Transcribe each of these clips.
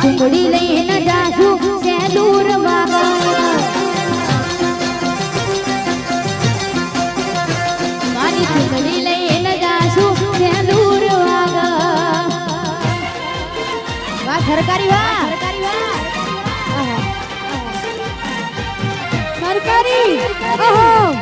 ચૂંદડી લઈને જાશું સેલુર વાગા મારી ચૂંદડી લઈને જાશું સેલુર વાગા વાહ સરકારી વાહ સરકારી ઓહો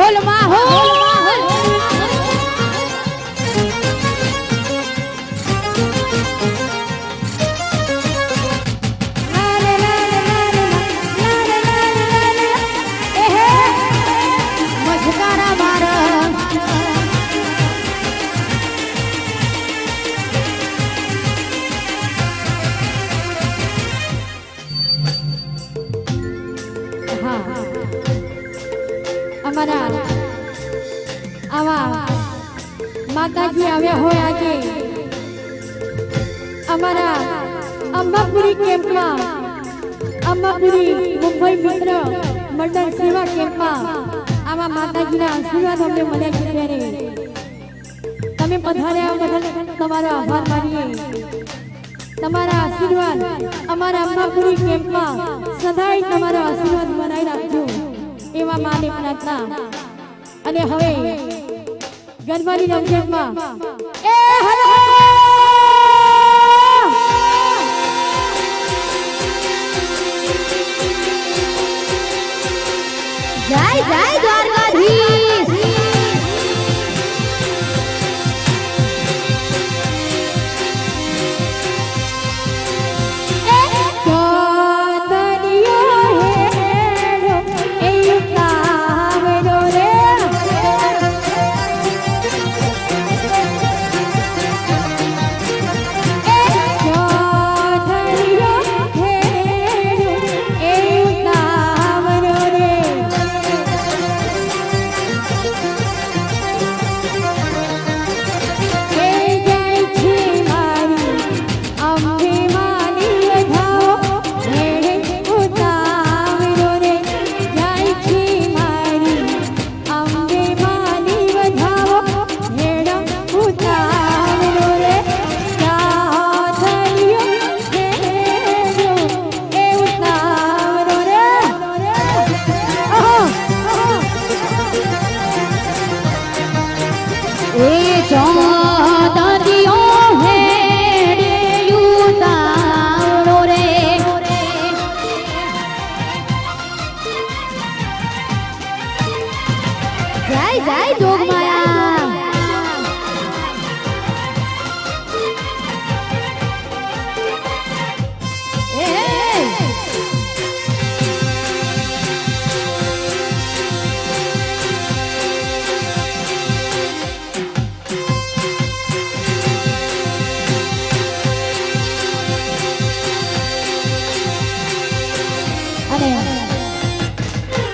બોલ માહોલ મજકારા મારા અમારા આવા માતાજી આવ્યા હોય આજે અમારા અંબાપુરી કેમ્પમાં અંબાપુરી મુંબઈ મિત્ર મંડળ સેવા કેમ્પમાં આવા માતાજીના આશીર્વાદ અમને મળ્યા છે ત્યારે તમે પધાર્યા બદલ તમારો આભાર માનીએ તમારા આશીર્વાદ અમારા અંબાપુરી કેમ્પમાં સદાય તમારો આશીર્વાદ બનાવી રાખજો એવા માની પ્રાર્થના અને હવે ગરબાની રમઝટમાં એ હલો જય જય દ્વારકાધીશ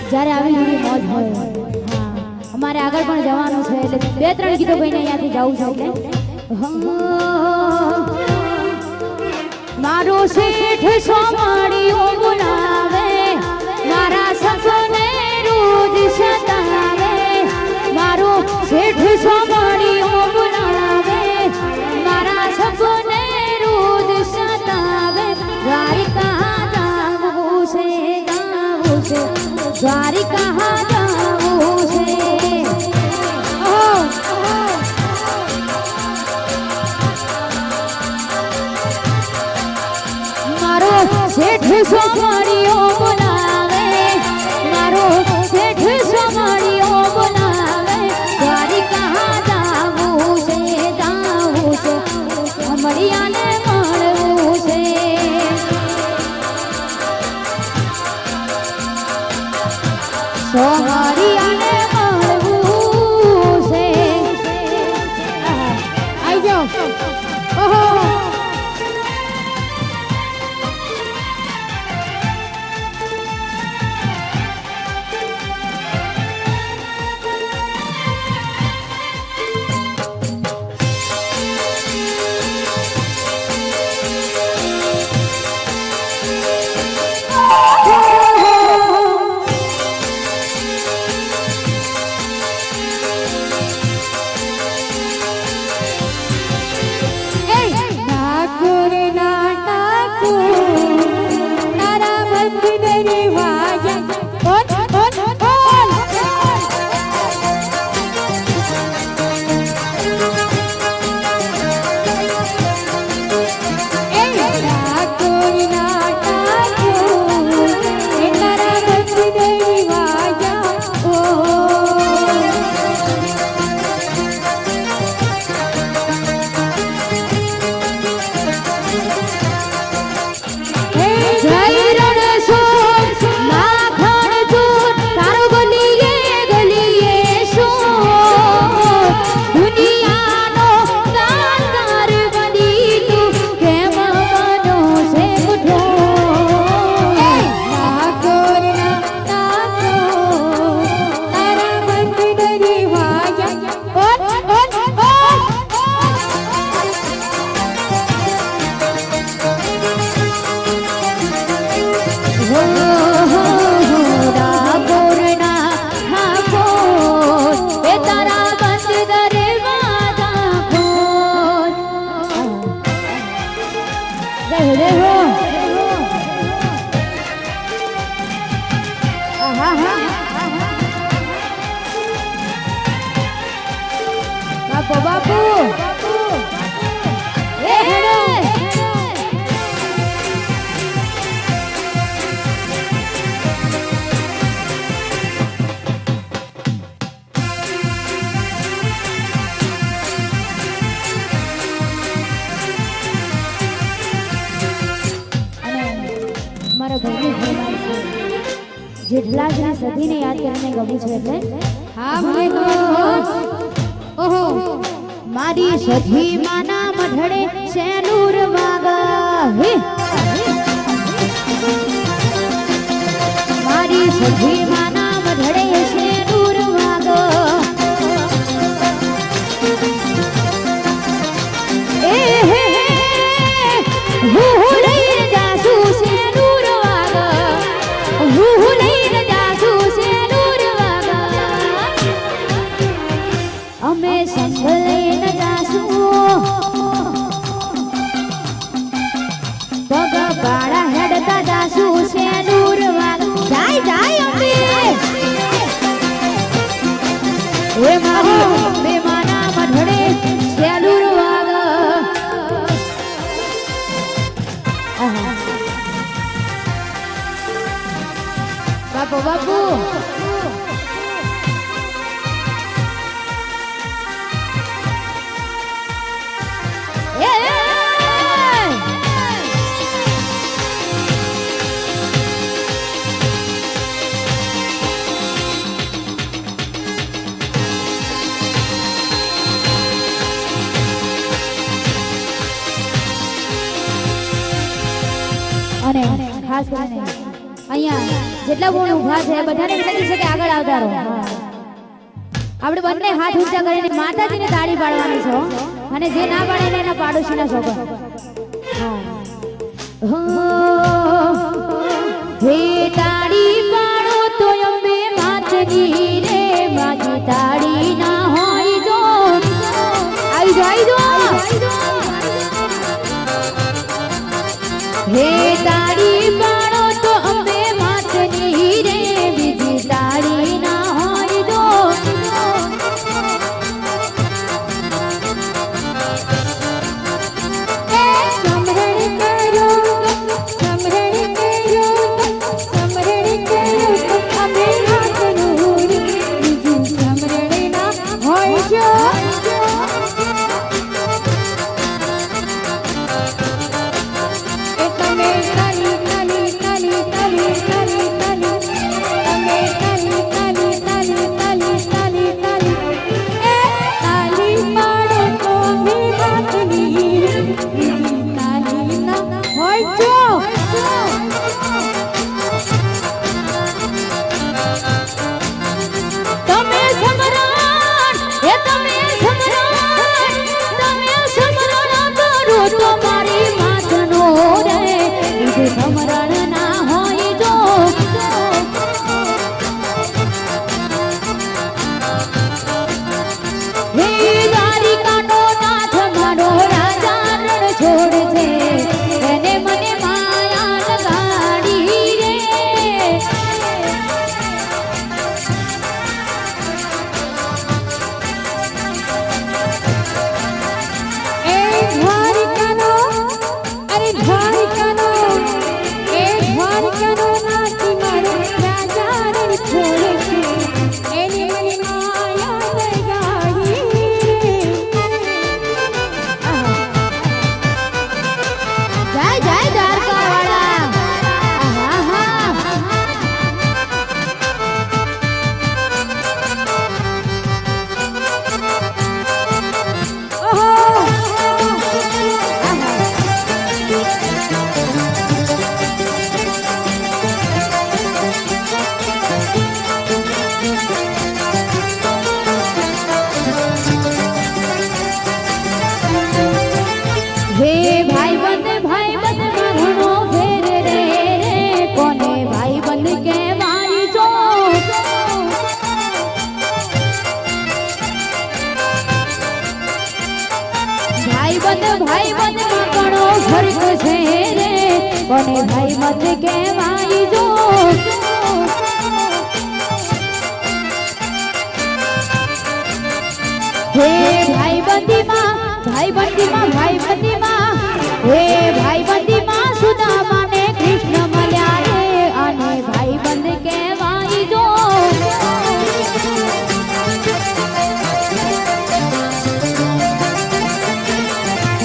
જ્યારે આવી બધી મોજ હોય અમારે આગળ પણ જવાનું છે એટલે બે ત્રણ ગીતો ગાઈને અહીંયાથી જવું છે એટલે મારો શેઠ સોમાડીઓ બોલાવે મારા સપને રોજ સતાવે મારો શેઠ સોમાડીઓ બોલાવે મારા સપને રોજ સતાવે દ્વારિકા જાવું છે દ્વારિકા જાવું છે મારો શેઠ સોમાડીઓ બોલાવે મારો શેઠ સોમાડીઓ બોલાવે દ્વારિકા જાવું છે અમડિયાને મળવું છે સોમાડીયાને મળવું છે આઈ જાઓ ઓહો દુખલાજની સદીને યાદ કરીને ગવું છે એટલે હા ભલે ઓહો મારી સધી માના મઢડે સેનુર વાગા હે મારી સધી માના મઢડે સેનુર વાગા એ હે હું લઈને જાસુ સેનુર વાગા હું લઈને જાસુ સેનુર વાગા અમે સંગ લઈને જાસુ પગ બાળા હેડતા જાસુ સેનુર વાગા જાય જાય અમે એ મારી બેમાના મઢડે સેનુર વાગા બાપુ બાપુ અને ખાસ કરીને અહીંયા જેટલા બોલ ઊભા છે બધાને વિનંતી છે કે આગળ આવતા રહો આપણે બંને હાથ ઊંચા કરીને માતાજીને તાળી પાડવાની છે અને જે ના પાડે એને એના પાડોશીના સોગન હે તાળી પાડો તો અંબે માતની રે માજી તાળી ના હોય જો આવી જો હે તાળી પાડો તો અંબે માતની રે બીજી તાળી ના હોય જો સમરણ કરો અમે હાથનું બીજું સમરણ ના હોય જો સમરણ ના હોય જો હે દ્વારિકાનો નાથ મારો રાજા રણ છોડ છે એને મને માયા લગાડી રે એ દ્વારિકાનો અરે દ્વારિકાનો ભાઈ બંધ માં ઘણો ફરક છે રે કોને ભાઈ મત કહેવાય જો હે ભાઈ બંધીમાં હે ભાઈ બંધીમાં સુદામાને કૃષ્ણ મળ્યા રે અને ભાઈ બંધ કહેવાય જો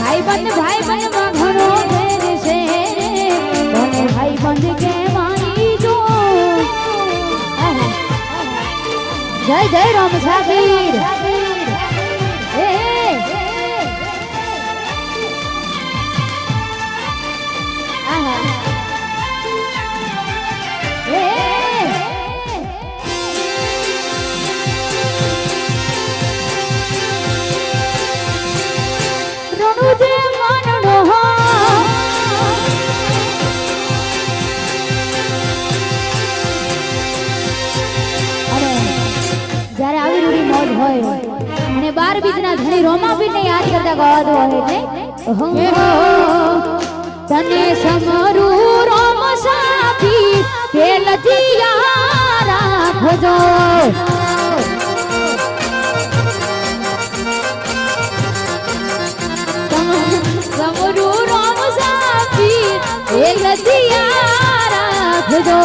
ભાઈ બંધ માં ઘણો ફેર છે રે કોને ભાઈ બંધ કહેવાય જો જય જય રામ સાગીર જ્યારે આવી રૂડી મોજ હોય અને 12 બીજના ધણી રોમાપીરને યાદ કરતા ગવાતું હોય એટલે તને સમરું રોમ સાથી પેલજીયા રાખજો સમરું રોમ સાથી પેલજીયા રાખજો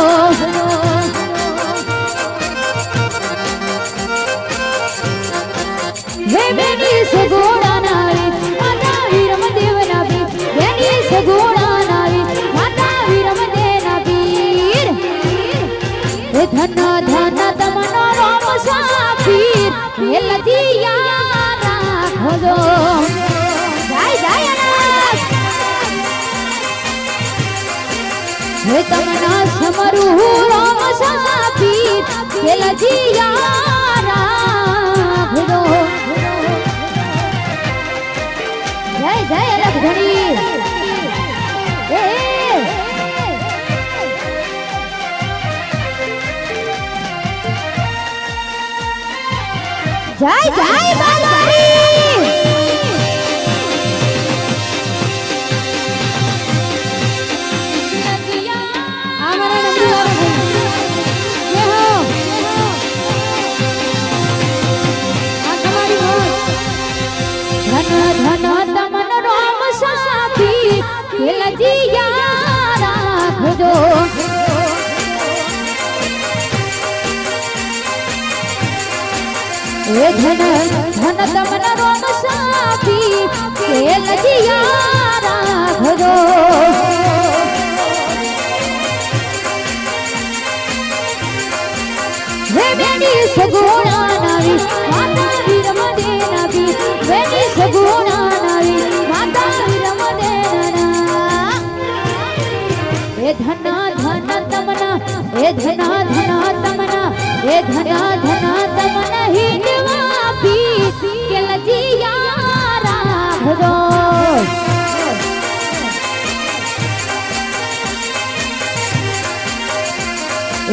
વેની સગોડા નાવી માતા વીરમદેવ નાવી વેની સગોડા નાવી માતા વીરમદેવ નાવીર હે ધન ધન તમનો રોમ સાપીર હે લજિયા રાખજો જય જય અનાસ હે તમના સમરું રોમ સાપીર હે લજિયા રાખજો જય જય અલગ ધણી જય જય બાલારી અમારા નંદી વાળો જય હો આ તમારી મોજ ધન ધન તમન રોમ સાપી લજિયા રાખજો એ ધન ધન તમન રોમ સાપી લજિયા રાખજો હે બેની સગુણા નાવી માતા વીરમદે નાવી વેની સગુણા નાવી માતા વીરમદેના એ ધન ધન તમના એ ધન ધન તમના એ ધન ધન તમના હિંદવા પી કે લજિયા રાખજો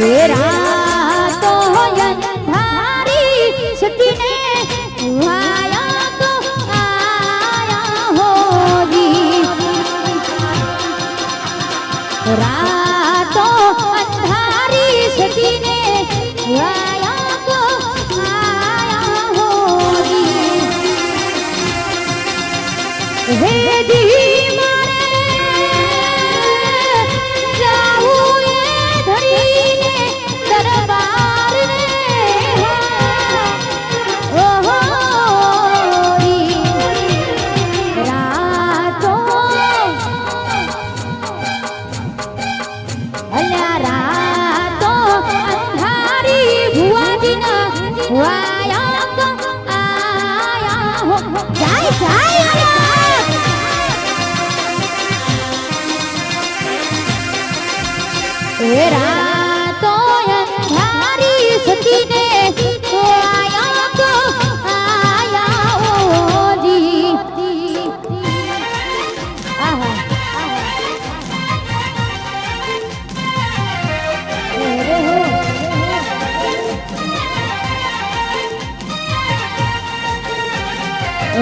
એ રાતો અંધારી સતીને વાયા તો આયા હોજી રાતો અંધારી સતીને વાયા તો આયા હોજી વેદી રાતો અંધારી સતીને આયા તો આયા ઓજી આહા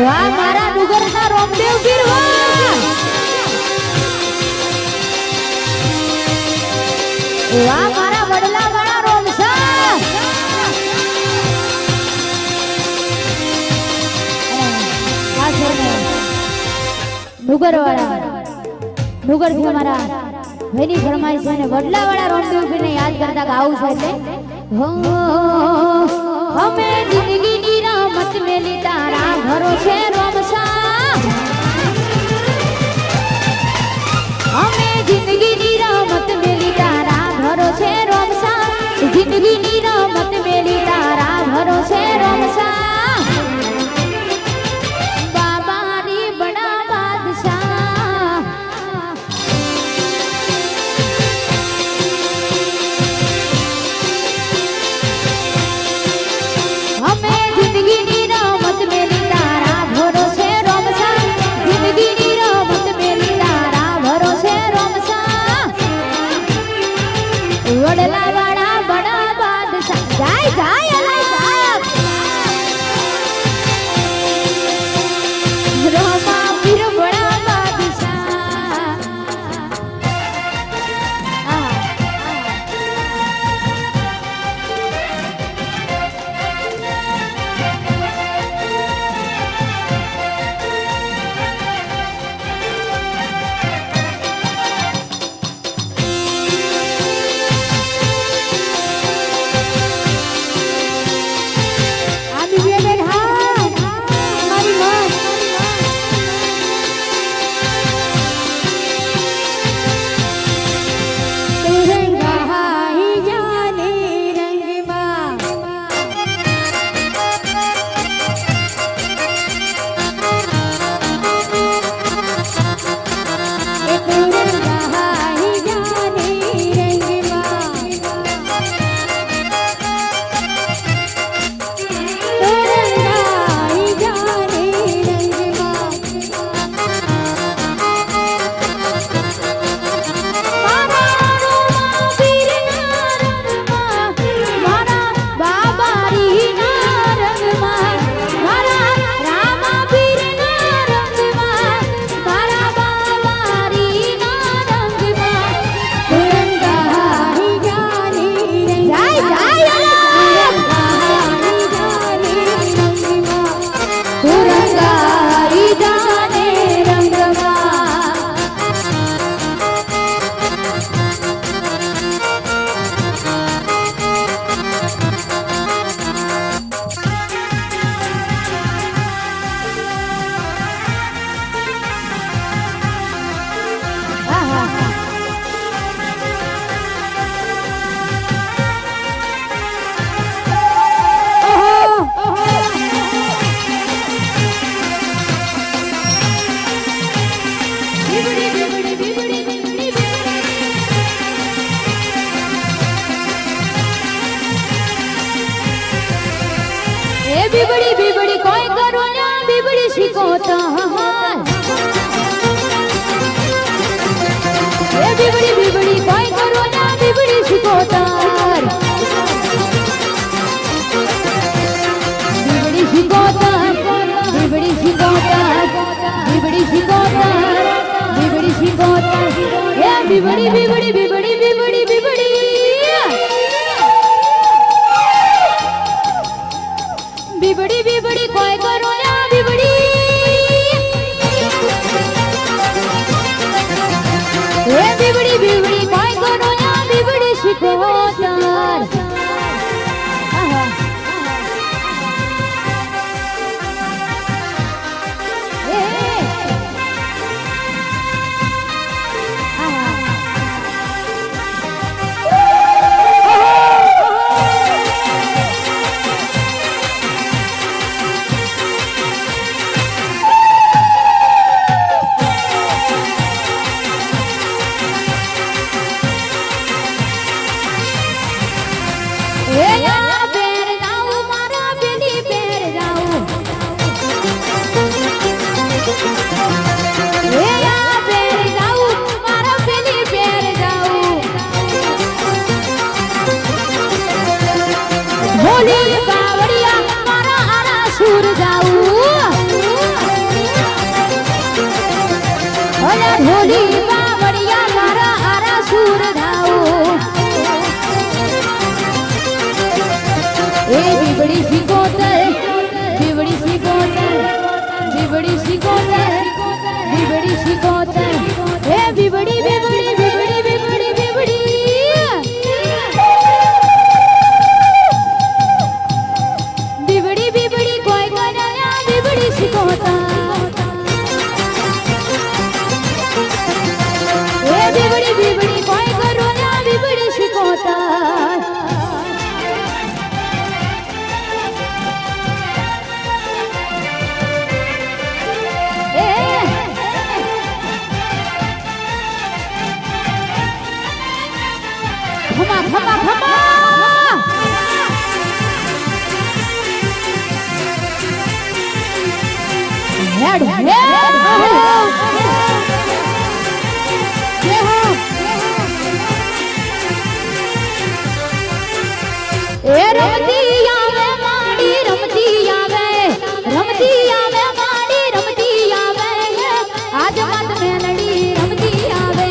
વાહ મારા ડુગરના રોમદેવ ગીર વાહ મારા વડલા વાળા રોમસા ડુગર વાળા ડુગર થી અમારા ભાઈની ફરમાઈશ છે અને વડલા વાળા રોમદેવને યાદ કરતા ગાવું છે એટલે અમે જિંદગીની રમત મેલી તારા ભરોસે રોમસા અમે જિંદગીની રમત મેલી તારા ભરોસે રોમસા જિંદગીની રમત મેલી તારા ભરોસે એ બીબડી બીબડી કોઈ કરો ના બીબડી શીખોતા એ બીબડી બીબડી કોઈ કરો ના બીબડી શીખોતા બીબડી શીખોતા બીબડી શીખોતા બીબડી શીખોતા બીબડી શીખોતા એ બીબડી બીબડી બીબડી બીબડી બીબડી બીબડી બીબડી કોઈ કરો ના બીબડી એ બીબડી બીબડી કોઈ કરો ના બીબડી શીખોતાર ढोली बावड़िया मारा आरा सूर धाऊ ए बीबड़ी सिकोतर बीबड़ी सिकोतर बीबड़ी सिकोतर बीबड़ी सिकोतर ए बीबड़ी बीबड़ी बीबड़ी बीबड़ी बीबड़ी बीबड़ी बीबड़ी कोई कोई नया बीबड़ी सिकोतर बीबड़ी बीबड़ी कोई करो ना बीबड़ी शिकोता घुमा घुमा घुमा हेड ए रमती आवे माड़ी रमती आवे माड़ी रमती आवे आज मत में लड़ी रमती आवे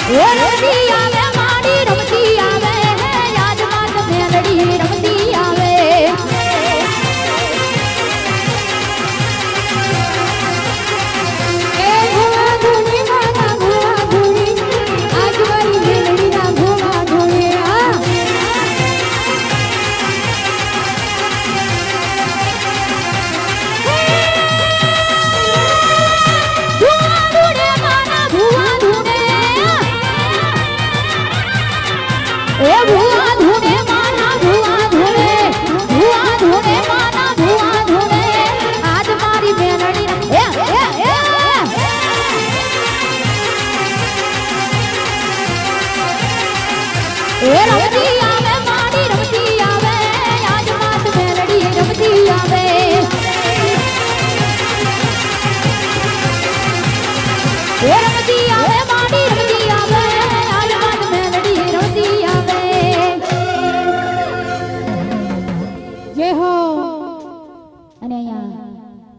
ए रमती आवे माड़ी रमती आवे आज मत में लड़ी रमती आवे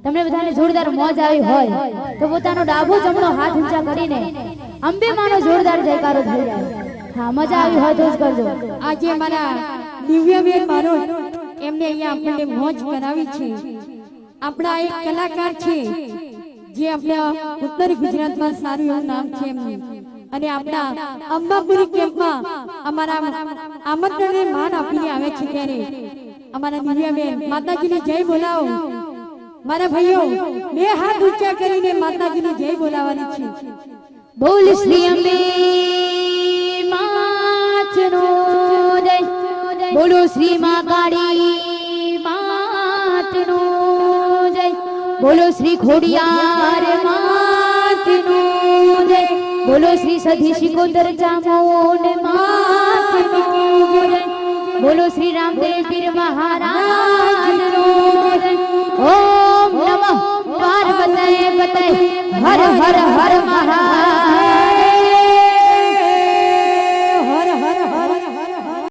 તમને બધાને જોરદાર મોજ આવી હોય તો પોતાનો ડાબો જમણો હાથ ઊંચા કરીને અંબે માનો જોરદાર જયકારો થઈ જાય હા મજા આવી હોય તો જ કરજો આજે મારા દિવ્યબેન મારો એમને અહીંયા આપણને મોજ કરાવી છે આપણા એક કલાકાર છે જે આપણા ઉત્તર ગુજરાતમાં સારું એવું નામ છે એમનું અને આપણા અંબાપુરી કેમ્પમાં અમારા આમંત્રણને માન આપીને આવે છે ત્યારે અમારા દિવ્યબેન માતાજીની જય બોલાવો મારા ભાઈઓ બે હાથ ઊંચા કરીને માતાજીની જય બોલાવવાની છે બોલ શ્રી અંબે માતનો જય બોલો શ્રી મા કાળી માતનો જય બોલો શ્રી ખોડિયાર માતનો જય બોલો શ્રી સધી શિકોતર ચામુંડ માત કી જય બોલો શ્રી રામદેવ પીર મહારાજ નો જય ઓમ નમઃ પાર્વતી પતય હર હર હર મહાદેવ